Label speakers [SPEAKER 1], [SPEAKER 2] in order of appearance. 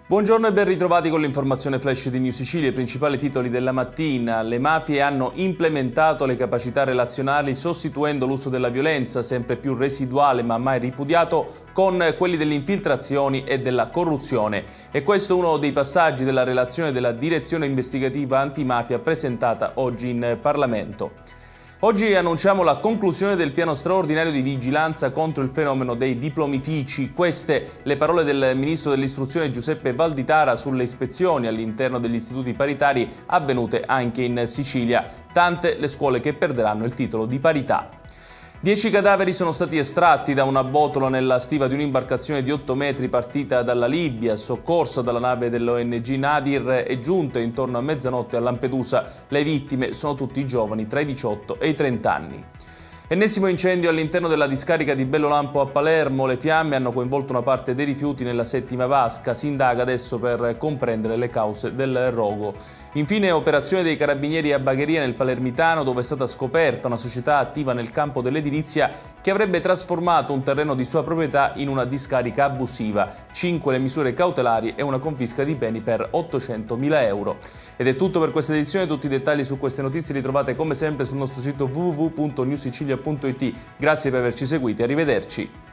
[SPEAKER 1] Buongiorno e ben ritrovati con l'informazione flash di New Sicilia. I principali titoli della mattina. Le mafie hanno implementato le capacità relazionali sostituendo l'uso della violenza, sempre più residuale ma mai ripudiato, con quelli delle infiltrazioni e della corruzione. E questo è uno dei passaggi della relazione della Direzione Investigativa Antimafia presentata oggi in Parlamento. Oggi annunciamo la conclusione del piano straordinario di vigilanza contro il fenomeno dei diplomifici. Queste le parole del Ministro dell'Istruzione Giuseppe Valditara sulle ispezioni all'interno degli istituti paritari avvenute anche in Sicilia. Tante le scuole che perderanno il titolo di parità. 10 cadaveri sono stati estratti da una botola nella stiva di un'imbarcazione di 8 metri partita dalla Libia. Soccorsa dalla nave dell'ONG Nadir è giunta intorno a mezzanotte a Lampedusa. Le vittime sono tutti giovani tra i 18 e i 30 anni. Ennesimo incendio all'interno della discarica di Bellolampo a Palermo. Le fiamme hanno coinvolto una parte dei rifiuti nella settima vasca. Si indaga adesso per comprendere le cause del rogo. Infine, operazione dei carabinieri a Bagheria nel Palermitano, dove è stata scoperta una società attiva nel campo dell'edilizia che avrebbe trasformato un terreno di sua proprietà in una discarica abusiva. 5 le misure cautelari e una confisca di beni per 800.000 euro. Ed è tutto per questa edizione. Tutti i dettagli su queste notizie li trovate come sempre sul nostro sito www.newsicilia.it. Grazie per averci seguiti, arrivederci.